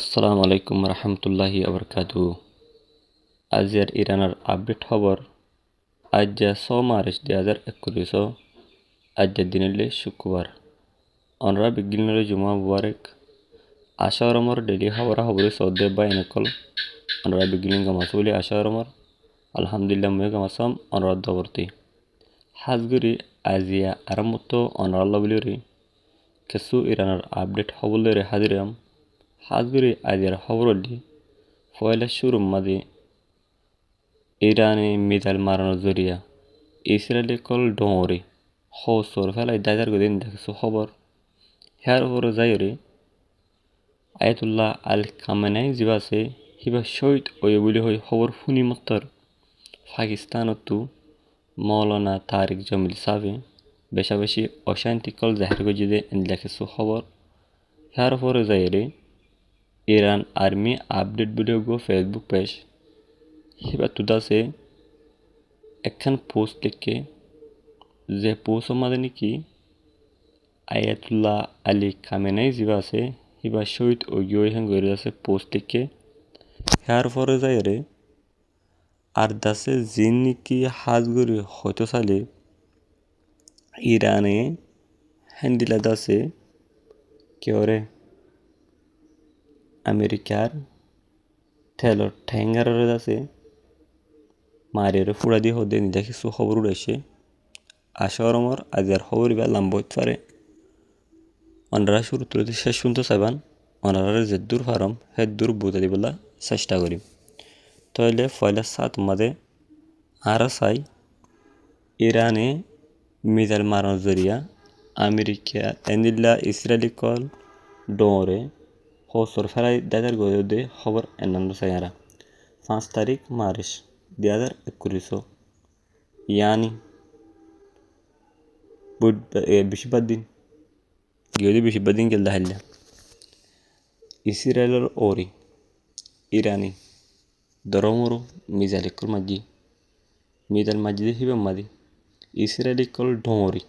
আসসালামু আলাইকুম রহমতুল্লাহি আবরকাতু। আজের ইরানের আপডেট খবর আজ 6 মার্চ 2021 আজের দিনলে শুক্রবার অনরা বিজ্ঞানের জুমা মুবারক আশারমর ডেলি খবরে সৌদে বাইনকল অনরা বিজ্ঞান গামাসুলি আশারমর আলহামদুলিল্লাহ মে গামাসাম অনরা দবর্তি হাজগুরি আজিয়া আরামতো অনরাল্লা বলিরি কিছু ইরানের আপডেট খবরের হাজিরাম হাজগুরি আজিয়ার খবরলি ফয়লা শুরু মাদি ইরানি মিসাইল মারানোর জরিয়া ইসরায়েলি কল ডোঁরে হৌসর ফেলাই দাজার গদিন দেখছো খবর হেয়ার উপরে যাইরে আয়াতুল্লাহ আল খামেনাই জিবাসে হিবা শহীদ ওই বলি হই খবর শুনি মত্তর পাকিস্তানতো মৌলানা তারিক জমিল সাবে বেশা বেশি অশান্তিকল জাহির গজিদে দেখছো খবর হেয়ার উপরে যাইরে ইরান আর্মি আপডেট ভিডিও গো ফেসবুক পেজ হিবা তুদাসে একখান পোস্ট লিখে যে পোস্ট মাঝে নাকি আয়াতুল্লাহ আলী খামেনাই জিবা আছে হিবা শহীদ ওই হ্যাং গড়ে আছে পোস্ট লিখে হেয়ার পরে যায় রে আর দাসে জিন নাকি হাজগরি হয়তো সালে ইরানে হ্যান্ডিলা দাসে কেউ রে আমেরিকার ঠেলর ঠ্যাঙ্গারের দাসে মারিয়ারে ফুড়া দিয়ে হদে নিজে কিছু খবর উড়াইছে আশারমর আজের খবর বা লাম্বইত পারে অনারা শুরু তুলতে শেষ শুনতে চাইবান অনারা যে দূর ফারম হে দূর বুঝে দিবলা চেষ্টা করি তাইলে ফয়লা সাত মাদে আর চাই ইরানে মিসাইল মারানোর জরিয়া আমেরিকা এন্দিল্লা ইসরায়েলি কল ডোরে হসর ফেরাই দাদার গদে খবর এনান্ন চাইয়ারা 5 তারিখ মার্চ 2021 ইয়ানি বৃহস্পতিবার দিন গিয়ে বৃহস্পতিবার দিন গেল হাইলা ইসরায়েলের ওরি ইরানি দরমরো মিজাইল মাঝি মিজাইল মাঝি হিবে মাদি ইসরায়েলি কল ডোরি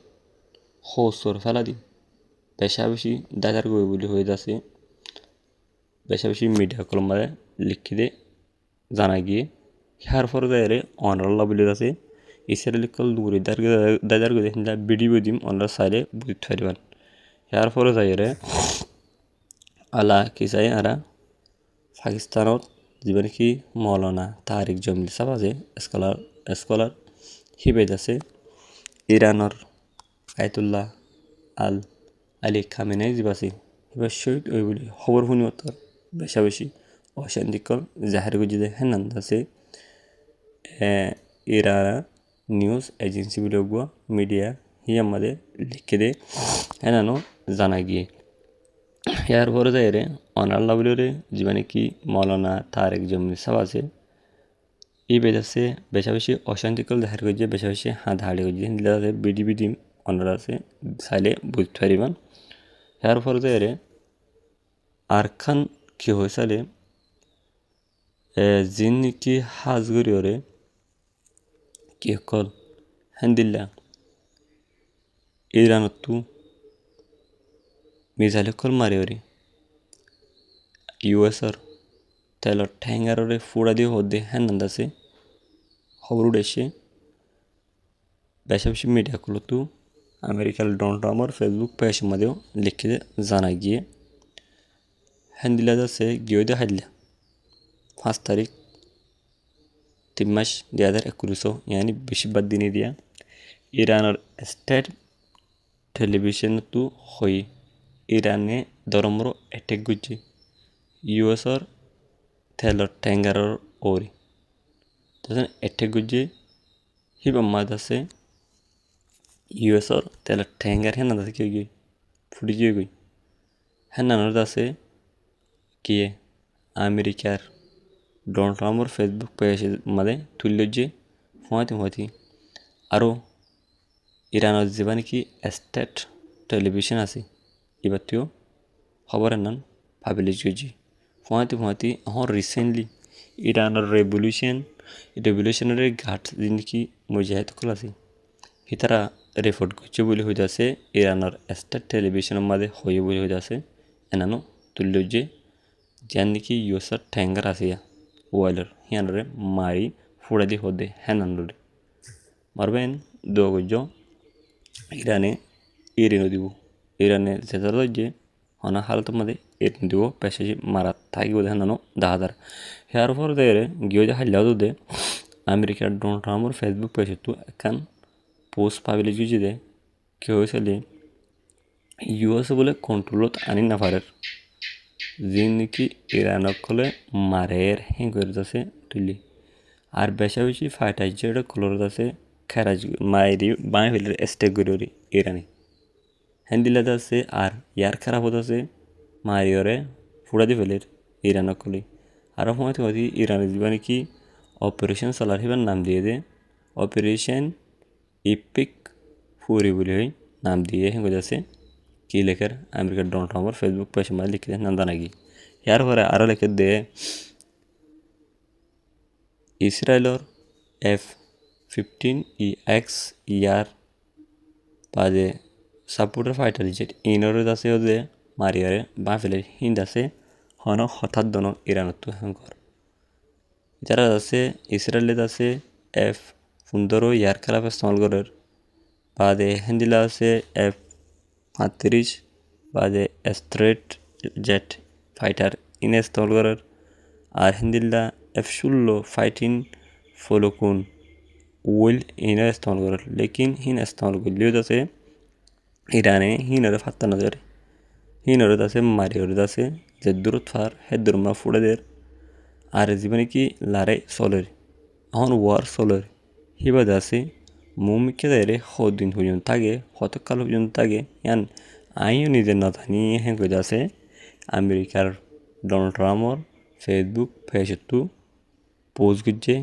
হসর ফেলা দি বেশা বেশি দাদার গই বলি হয়ে যাচ্ছে বেশা বেশি মিডিয়া কলম মাঝে লিখি দে জানা গিয়ে হার ফর যায় অনারাল্লা বলে আছে ইসরায়েলি কল দূরে দাদার গই দেখি ভিডিও দিম অনারা সাইলে বুঝতে পারবেন হার ফরে যায় আলা কি চাই আরা পাকিস্তানত যিমান কি মৌলানা তারিক জমিল সাহেব আছে স্কলার হিবেদ আছে ইরানৰ আয়াতুল্লাহ আল আলী খামেনাই জিবাসি এবার শহীদ ওই বলি খবর শুনি অতর বেশা বেশি অশান্তিকল জাহির গজিদে হেনান আছে ইরানা নিউজ এজেন্সি বলে গুয়া মিডিয়া হি আমাদের লিখে দে হেনানো জানা গিয়ে ইয়ার পরে যায় রে অনাল্লা বলে জীবনে কি মৌলানা তারেক জমিল সাহেব আছে এই বেজাছে বেশা বেশি অশান্তিকল জাহির গজিয়ে বেশা বেশি হাত হাড়ি গজিয়ে দিলে বিডি অনারা আছে চাইলে বুঝতে পারিবান ইয়ার পরে যায় রে আর খান কি হয়েছে জিন নাকি হাজগরি ওরে কি কল হ্যান্দিল্লা ইরানতো মিসাইল কল মারে ওরে ইউএসর তেল ঠ্যাঙ্গারে ফুড়া দিয়ে হদে হ্যান আছে খবর উঠেছে বেশা বেশি মিডিয়াগুলো তো আমেরিকার ডোনাল্ড ট্রাম্পের ফেসবুক পেজ মধ্যেও লিখে জানা গিয়ে হ্যান্দিলা যাচ্ছে গিয়ে দিয়ে হাইলা 5 তারিখ 3 মাস 2021 यानी বৃহস্পতিবার দিনে দিয়া ইরানের স্টেট টেলিভিশন তো হই ইরানে দরমর অ্যাটাক গুজি ইউএসর তেলর ট্যাঙ্গারর ওরি তখন অ্যাটাক গুজি হিবা মাদ আছে ইউএসর তেলর ট্যাঙ্গার হেনা আছে কি গই ফুটি গিয়ে গই হেনানোর আছে কি আমেরিকার ডোনাল্ড ট্রাম্পের ফেসবুক পেজ মাঝে তুলল যে ফুঁয়াতি আরও ইরানের যে নাকি স্টেট টেলিভিশন আছে এবারটিও খবরের নাম পাবলিশ করছি ফুঁয়াতি এখন রিসেন্টলি ইরানের রেভলিউশনের ঘাট যিনি মুজাহিদ কল আছে তারা রিপোর্ট করছে বলে হয়ে যাচ্ছে ইরানের স্টেট টেলিভিশনের মাঝে হয়ে বলে হয়ে যাচ্ছে এনানো তুলল যে যার নাকি ইউএসের ট্যাঙ্গার আছে ওয়াইলার হিয়ানরে মারি ফুড়া দি হদে হ্যানান্ডরে মারবেন দোগজ ইরানে ইরিনো দিব ইরানে যেতার যে হনা হালত মাদে ইরিন দিব পেশে মারা থাকি বোধ হানানো 10,000 হেয়ার পর দেরে গিয়ে যে হাল্লাও দে আমেরিকার ডোনাল্ড ট্রাম্পের ফেসবুক পেজে তো একখান পোস্ট পাবিলে জুজি দে কেউ হয়েছিল ইউএসএ বলে কন্ট্রোলত আনি না পারে যে নাকি ইরানক হলে মারের হ্যাঁ করে যাচ্ছে তুলি আর বেশা বেশি ফাইটার যেটা কলর আছে খেরাজ মায়েরি বাঁয়ে ফেলে স্টেক করে ইরানি হ্যান্ডিলাত আছে আর ইয়ার খারাপ হতে আছে মারিওরে ফুড়া দি ফেলের ইরানক হলে আরও সময় তোমাদের ইরানের জীবনে কি অপারেশন চালার হিবার নাম দিয়ে দে অপারেশন ইপিক ফুরি বলে নাম দিয়ে হ্যাঁ করে যাচ্ছে কি লেখার আমেরিকার ডোনাল্ড ট্রাম্পের ফেসবুক পেজে মাঝে লিখে দেয় নান্দা নাকি ইয়ার পরে আরও লিখে দে ইসরায়েলের F-15EX ইয়ার বাদে সাপোর্টার ফাইটার জেট ইনরে আছে যে মারিয়ারে বাঁফেলে হিন্দ আছে হন হঠাৎ দন ইরানত হ্যাঙ্কর যারা আছে ইসরায়েলে আছে F-15 ইয়ার খারাপ ইস্তেমাল করার বাদে হিন্দিলা আছে F-35 বাদে স্ট্রেট জেট ফাইটার ইন ইস্তেমাল করার আর হিন্দিলা F-16 ফাইটিং ফলোকুন ওয়েল ইন ইস্তেমাল করার লেকিন হিন ইস্তেমাল করলেও আছে ইরানে হিনরে ফাত্তা নজরে হিনরে আছে মারিওরে আছে যে দূরত ফার হে দূরমা ফুড়েদের আর জীবনে কি লারে চলের এখন ওয়ার চলের হিবাদ আছে মুমিকে দেরে দিন পর্যন্ত থাকে কতকাল পর্যন্ত থাকে ইয়ান আইও নিজের না জানি হ্যাঁ করে আছে আমেরিকার ডোনাল্ড ট্রাম্পর ফেসবুক পেজে তো পোস্ট করছে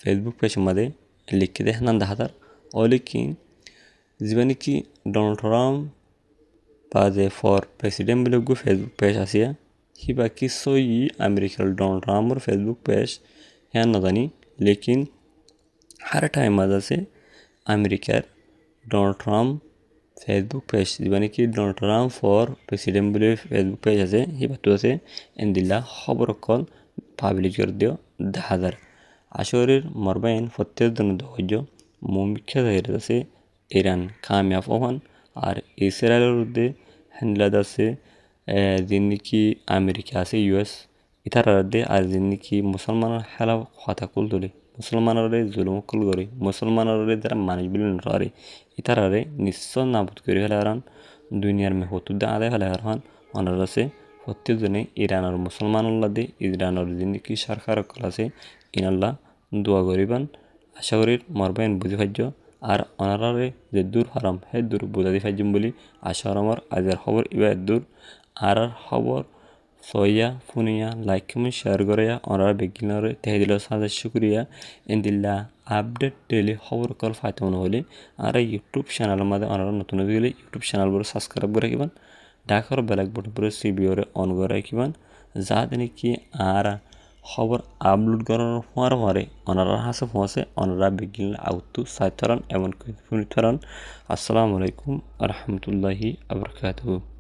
ফেসবুক পেজের মাঝে লিখে দেয় নান্দা হাতার অলিকিন জীবনে কি ডোনাল্ড ট্রাম্প বাদে ফর প্রেসিডেন্ট বলে ফেসবুক পেজ আসিয়া হিবা কি সই আমেরিকার ডোনাল্ড ট্রাম্পর ফেসবুক পেজ হ্যাঁ না জানি লেকিন हर टाइम मजा से अमेरिकार डोनाल्ड ट्राम्प फेसबुक पेज जीवन की डोनाल्ड ट्राम्प फॉर प्रेसिडेंट बोले फेसबुक पेज আছে এই বাতু আছে এন্দিলা খবর কল পাবলিশ করে দিও 10,000 আশরের মরবাইন ফতের জন্য ধৈর্য মুমিক্ষা জাহির আছে ইরান কামিয়াব হন আর ইসরায়েলের মধ্যে হ্যান্ডলাদ আছে যিনি আমেরিকা আছে ইউএস ইতারার আর যিনি মুসলমানের হেলা কথা কুল তোলে মুসলমানরে জুলুম কুল করে মুসলমানরে যারা মানুষ বিলীন করে ইতারারে নিশ্চয় নাবুদ করে ফেলার দুনিয়ার মে হতুদ্দা আদায় ফেলার হন অনার আছে প্রত্যেকজনে ইরানের মুসলমানুল্লাহ দে ইরানের যিনি সরকার কল আছে ইনাল্লাহ দোয়া করিবান আশা করি মরবাইন বুঝি ফাজ্য আর অনারারে যে দূর হারাম হে দূর বুঝাদি ফাজ্যম বলি আশা আমার আজের খবর ইবার দূর আর খবর সইয়া ফুনিয়া লাইক কমেন্ট শেয়ার করিয়া অনারা বেগিনারে তেহিদিল সাজা শুক্রিয়া এন্দিল্লা আপডেট ডেলি খবর কল ফাইতে মনে হলে আর ইউটিউব চ্যানেলের মধ্যে অনারা নতুন গেলে ইউটিউব চ্যানেলগুলো সাবস্ক্রাইব করে রাখিবান ডাকার বেলাক বটন করে সিবিওরে অন করে রাখিবান যাতে নাকি আর খবর আপলোড করার পরে ওনারা হাসে পৌঁছে ওনারা বিজ্ঞান আউটু সাইতরান এমন ফুনিতরান আসসালামু আলাইকুম রহমতুল্লাহি আবরকাতুহু